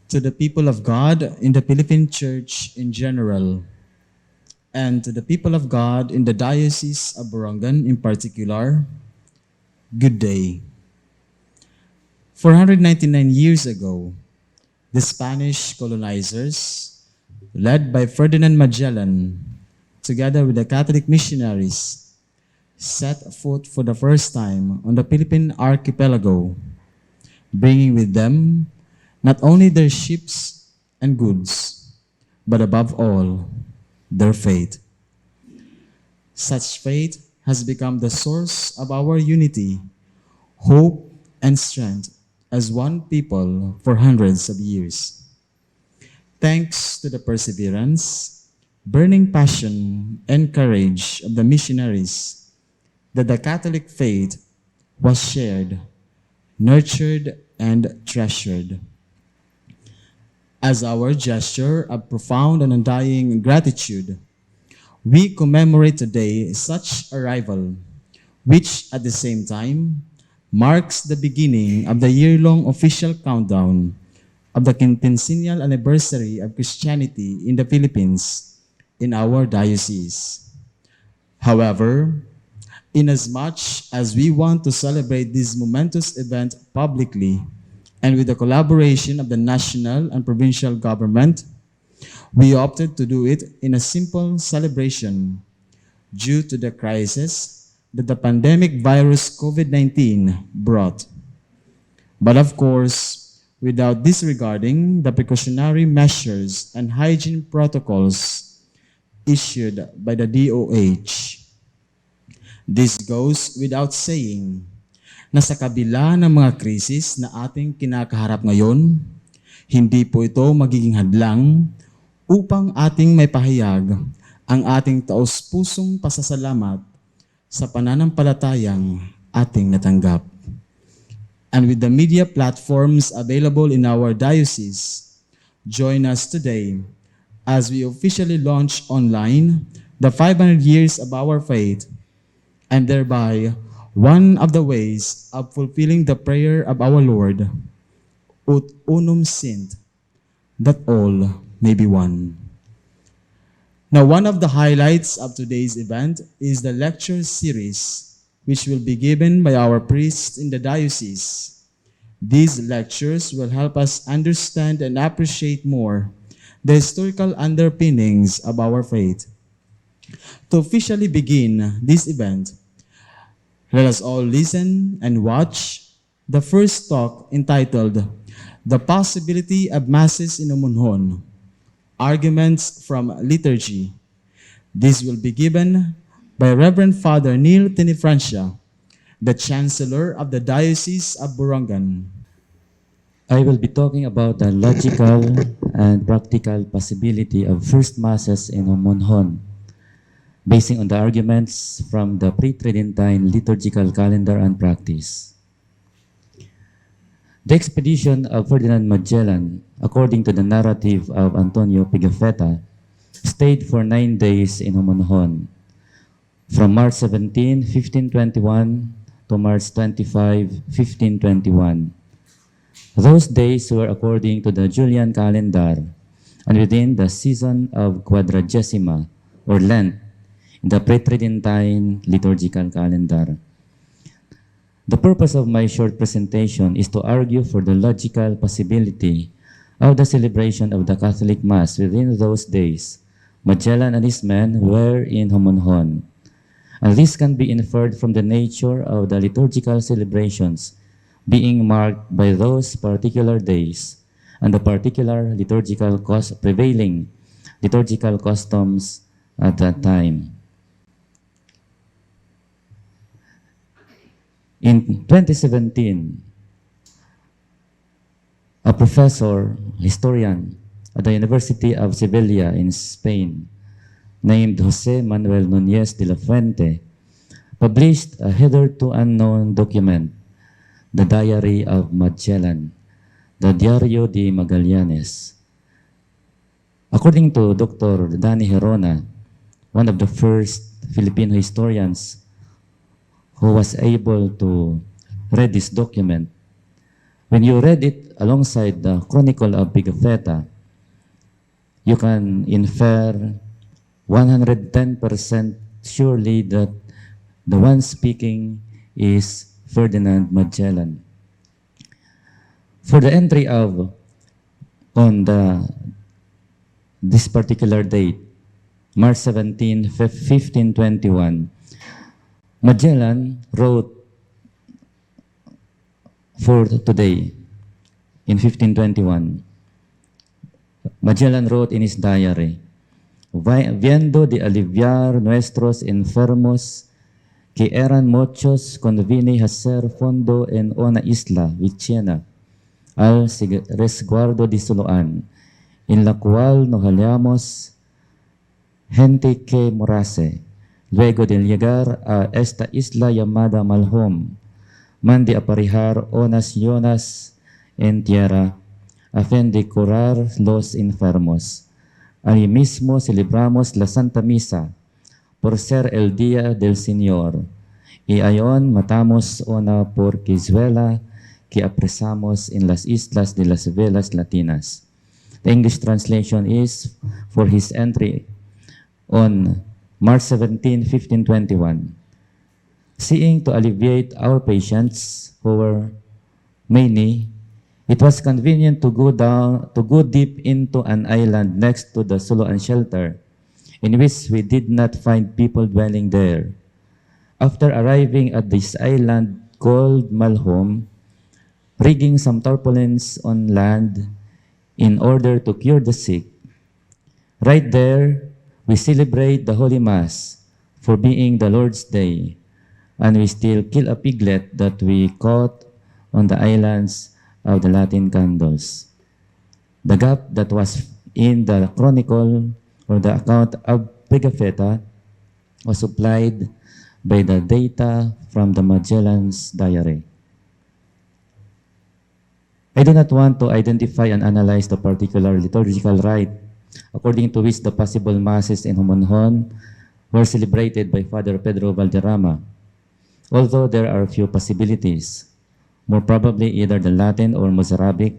To the people of God in the Philippine Church in general, and to the people of God in the Diocese of Borongan in particular, good day. 499 years ago, the Spanish colonizers, led by Ferdinand Magellan, together with the Catholic missionaries, set foot for the first time on the Philippine archipelago, bringing with them not only their ships and goods, but above all, their faith. Such faith has become the source of our unity, hope, and strength as one people for hundreds of years. Thanks to the perseverance, burning passion, and courage of the missionaries, that the Catholic faith was shared, nurtured, and treasured. As our gesture of profound and undying gratitude, we commemorate today such arrival, which at the same time marks the beginning of the year-long official countdown of the quintennial anniversary of Christianity in the Philippines in our diocese. However, inasmuch as we want to celebrate this momentous event publicly and with the collaboration of the national and provincial government, we opted to do it in a simple celebration due to the crisis that the pandemic virus COVID-19 brought. But of course, without disregarding the precautionary measures and hygiene protocols issued by the DOH. This goes without saying na sa kabila ng mga krisis na ating kinakaharap ngayon, hindi po ito magiging hadlang upang ating may pahayag ang ating taos-pusong pasasalamat sa pananampalatayang ating natanggap. And with the media platforms available in our diocese, join us today as we officially launch online the 500 years of our faith, and thereby one of the ways of fulfilling the prayer of our Lord, Ut unum sint, that all may be one. Now, one of the highlights of today's event is the lecture series, which will be given by our priests in the diocese. These lectures will help us understand and appreciate more the historical underpinnings of our faith. To officially begin this event, let us all listen and watch the first talk entitled The Possibility of Masses in Homonhon, Arguments from Liturgy. This will be given by Reverend Father Gavan Tenefrancia, the Chancellor of the Diocese of Borongan. I will be talking about the logical and practical possibility of first masses in Homonhon, basing on the arguments from the pre-Tridentine liturgical calendar and practice. The expedition of Ferdinand Magellan, according to the narrative of Antonio Pigafetta, stayed for 9 days in Homonhon, from March 17, 1521 to March 25, 1521. Those days were according to the Julian calendar and within the season of Quadragesima, or Lent, in the pre-Tridentine liturgical calendar. The purpose of my short presentation is to argue for the logical possibility of the celebration of the Catholic Mass within those days. Magellan and his men were in Homonhon, and this can be inferred from the nature of the liturgical celebrations being marked by those particular days and the particular prevailing liturgical customs at that time. In 2017, a professor, historian at the University of Sevilla in Spain, named José Manuel Núñez de la Fuente, published a hitherto unknown document, the Diary of Magellan, the Diario de Magallanes. According to Dr. Danny Herona, one of the first Filipino historians who was able to read this document, When you read it alongside the Chronicle of Pigafetta, you can infer 110% surely that the one speaking is Ferdinand Magellan. For the entry of on this particular date, March 17, 1521, Magellan wrote for today in 1521. Magellan wrote in his diary, "Viendo de aliviar nuestros enfermos que eran muchos, convine hacer fondo en una isla vicina al resguardo de Suluan, en la cual nos hallamos gente que morase. Luego de llegar a esta isla llamada Homonhon, mande aparejar unas yonas en tierra a fin de curar los enfermos. Allí mismo celebramos la Santa Misa por ser el día del Señor. Y ayon matamos una porquizuela que apresamos en las islas de las Velas Latinas." The English translation is, for his entry on March 17, 1521. "Seeing to alleviate our patients, who were many, it was convenient to go deep into an island next to the Suluan shelter, in which we did not find people dwelling there. After arriving at this island called Homonhon, rigging some tarpaulins on land in order to cure the sick. Right there, we celebrate the Holy Mass for being the Lord's Day, and we still kill a piglet that we caught on the islands of the Latin candles." The gap that was in the chronicle or the account of Pigafetta was supplied by the data from the Magellan's diary. I do not want to identify and analyze the particular liturgical rite according to which the possible masses in Homonhon were celebrated by Father Pedro Valderrama, although there are few possibilities, more probably either the Latin or Mozarabic,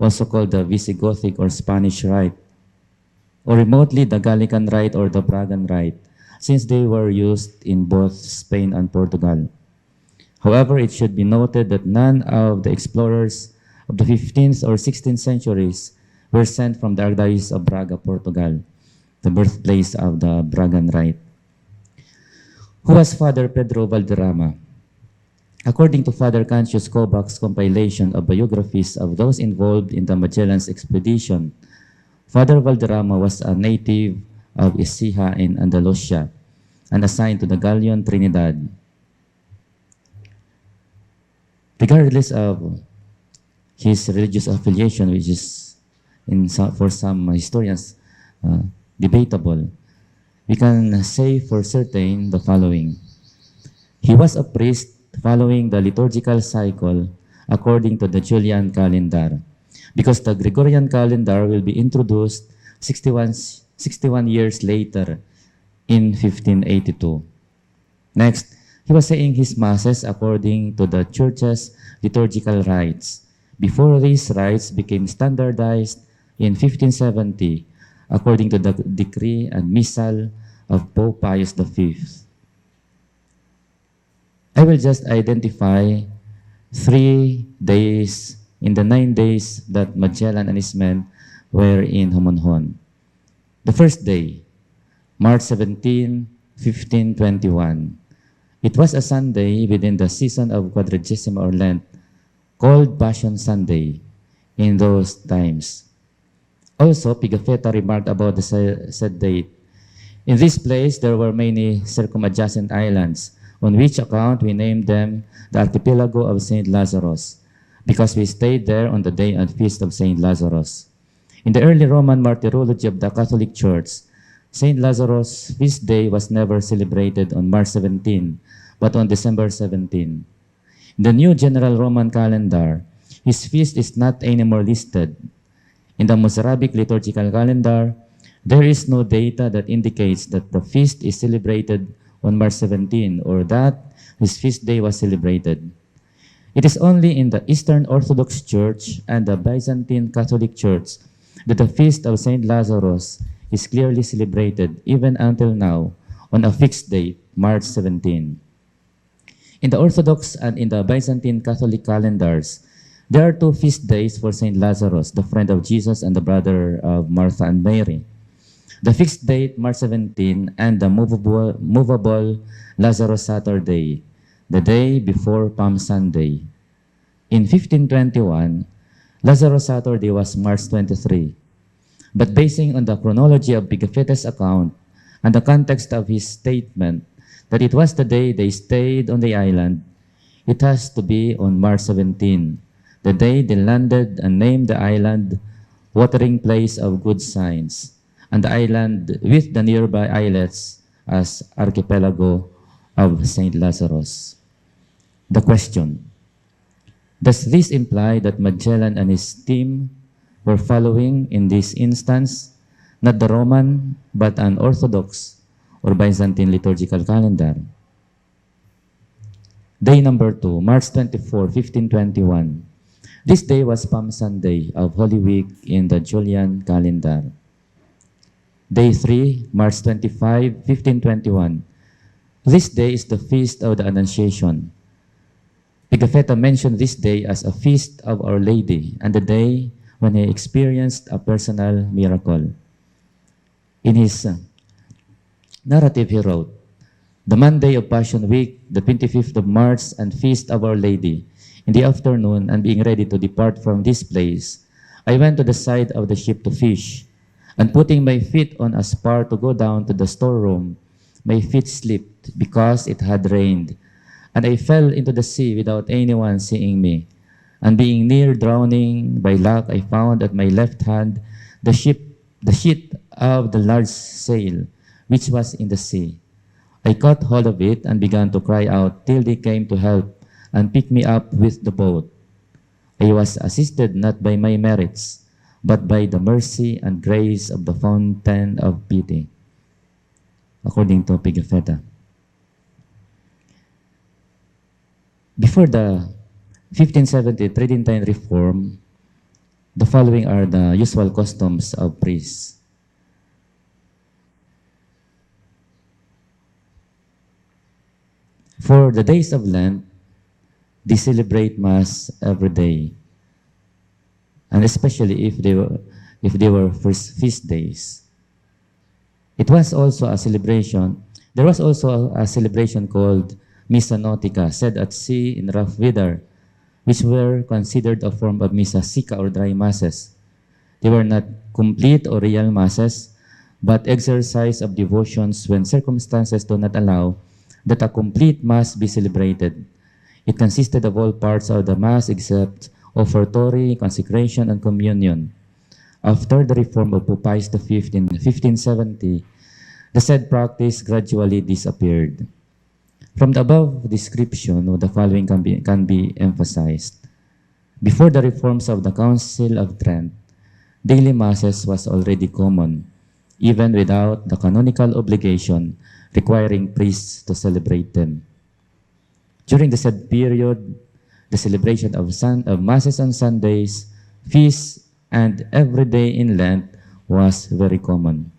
also called the Visigothic or Spanish rite, or remotely the Gallican rite or the Bragan rite, since they were used in both Spain and Portugal. However, it should be noted that none of the explorers of the 15th or 16th centuries were sent from the Archdiocese of Braga, Portugal, the birthplace of the Bragan rite. Who was Father Pedro Valderrama? According to Father Cantius Kobach's compilation of biographies of those involved in the Magellan's expedition, Father Valderrama was a native of Écija in Andalusia and assigned to the Galleon Trinidad. Regardless of his religious affiliation, which is for some historians debatable, we can say for certain the following. He was a priest following the liturgical cycle according to the Julian calendar, because the Gregorian calendar will be introduced 61 years later in 1582. Next, he was saying his masses according to the church's liturgical rites. Before these rites became standardized in 1570 according to the decree and missal of Pope Pius V. I will just identify 3 days in the 9 days that Magellan and his men were in Homonhon. The first day, March 17, 1521. It was a Sunday within the season of Quadragesima or Lent, called Passion Sunday in those times. Also, Pigafetta remarked about the said date. In this place, there were many circumadjacent islands, on which account we named them the archipelago of St. Lazarus, because we stayed there on the day and feast of St. Lazarus. In the early Roman martyrology of the Catholic Church, St. Lazarus' feast day was never celebrated on March 17, but on December 17. In the new general Roman calendar, his feast is not anymore listed. In the Mozarabic liturgical calendar, there is no data that indicates that the feast is celebrated on March 17 or that his feast day was celebrated. It is only in the Eastern Orthodox Church and the Byzantine Catholic Church that the feast of Saint Lazarus is clearly celebrated, even until now, on a fixed date, March 17. In the Orthodox and in the Byzantine Catholic calendars, there are two feast days for Saint Lazarus, the friend of Jesus and the brother of Martha and Mary. The fixed date, March 17, and the movable Lazarus Saturday, the day before Palm Sunday. In 1521, Lazarus Saturday was March 23. But basing on the chronology of Pigafetta's account and the context of his statement that it was the day they stayed on the island, it has to be on March 17, the day they landed and named the island Watering Place of Good Signs, and the island with the nearby islets as Archipelago of St. Lazarus. The question: does this imply that Magellan and his team were following, in this instance, not the Roman, but an Orthodox or Byzantine liturgical calendar? Day number 2, March 24, 1521. This day was Palm Sunday of Holy Week in the Julian calendar. Day 3, March 25, 1521. This day is the feast of the Annunciation. Pigafetta mentioned this day as a feast of Our Lady and the day when he experienced a personal miracle. In his narrative, he wrote, "The Monday of Passion Week, the 25th of March, and Feast of Our Lady, in the afternoon, and being ready to depart from this place, I went to the side of the ship to fish, and putting my feet on a spar to go down to the storeroom, my feet slipped because it had rained, and I fell into the sea without anyone seeing me. And being near drowning, by luck I found at my left hand the sheet of the large sail, which was in the sea. I caught hold of it and began to cry out till they came to help and pick me up with the boat. I was assisted not by my merits, but by the mercy and grace of the fountain of pity." According to Pigafetta. Before the 1570 Tridentine Reform, the following are the usual customs of priests. For the days of Lent, they celebrate Mass every day, and especially if they were first feast days. It was also a celebration. There was also a celebration called Missa Nautica, said at sea in rough weather, which were considered a form of Missa Sica or dry masses. They were not complete or real masses, but exercise of devotions when circumstances do not allow that a complete Mass be celebrated. It consisted of all parts of the Mass except offertory, consecration, and communion. After the reform of Pope Pius V in 1570, the said practice gradually disappeared. From the above description, the following can be emphasized. Before the reforms of the Council of Trent, daily Masses was already common, even without the canonical obligation requiring priests to celebrate them. During the said period, the celebration of Masses on Sundays, feasts, and every day in Lent was very common.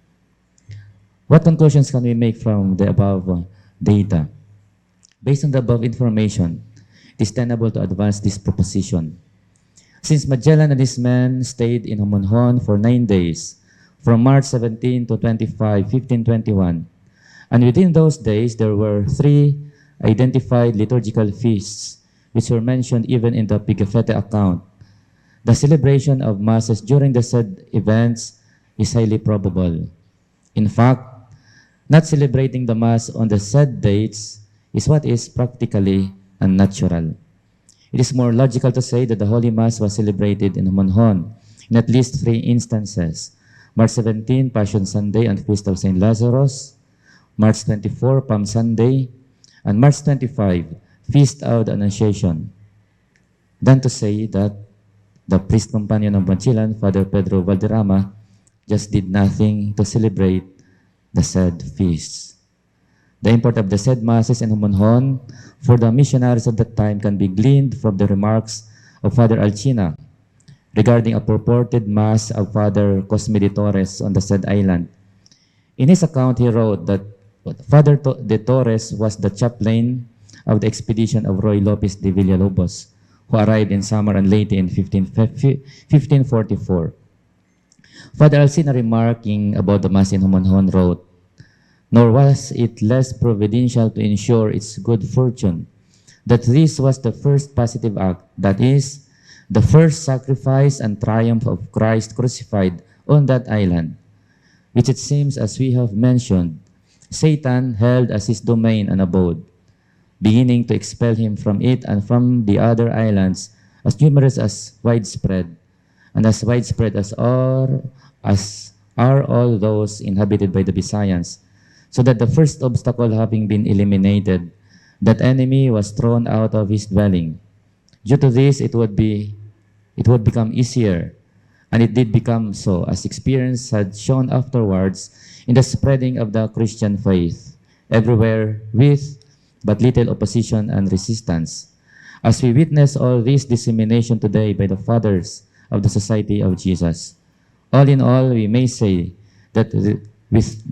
What conclusions can we make from the above data? Based on the above information, it is tenable to advance this proposition. Since Magellan and his men stayed in Homonhon for 9 days, from March 17 to 25, 1521, and within those days there were 3 identified liturgical feasts, which were mentioned even in the Pigafetta account, the celebration of Masses during the said events is highly probable. In fact, not celebrating the Mass on the said dates is what is practically unnatural. It is more logical to say that the Holy Mass was celebrated in Homonhon in at least 3 instances: March 17, Passion Sunday and Feast of St. Lazarus; March 24, Palm Sunday; and March 25, Feast of the Annunciation, than to say that the priest companion of Magellan, Father Pedro Valderrama, just did nothing to celebrate the said feasts. The import of the said masses in Homonhon for the missionaries of that time can be gleaned from the remarks of Father Alcina regarding a purported mass of Father Cosme de Torres on the said island. In his account, he wrote that Father de Torres was the chaplain of the expedition of Roy Lopez de Villalobos, who arrived in Samar and Leyte in 1544. Father Alcina, remarking about the Mass in Homonhon, wrote, "Nor was it less providential to ensure its good fortune, that this was the first positive act, that is, the first sacrifice and triumph of Christ crucified on that island, which it seems, as we have mentioned, Satan held as his domain and abode, beginning to expel him from it and from the other islands, as numerous as widespread, and as widespread as are all those inhabited by the Visayans, so that the first obstacle having been eliminated, that enemy was thrown out of his dwelling. Due to this, it would become easier, and it did become so, as experience had shown afterwards, in the spreading of the Christian faith everywhere with but little opposition and resistance. As we witness all this dissemination today by the fathers of the Society of Jesus. All in all, we may say that with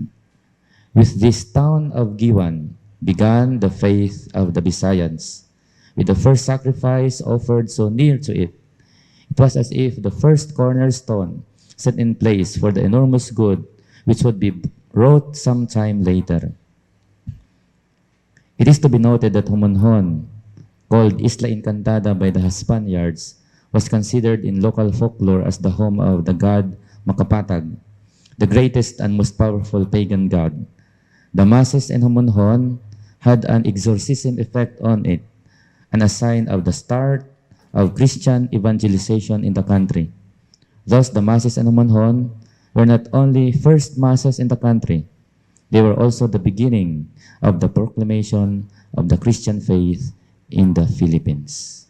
this town of Giwan began the faith of the Visayans, with the first sacrifice offered so near to it. It was as if the first cornerstone set in place for the enormous good which would be wrought sometime later. It is to be noted that Homonhon, called Isla Encantada by the Spaniards, was considered in local folklore as the home of the god Makapatag, the greatest and most powerful pagan god. The masses in Homonhon had an exorcism effect on it, and a sign of the start of Christian evangelization in the country. Thus, the masses in Homonhon were not only first masses in the country, they were also the beginning of the proclamation of the Christian faith in the Philippines.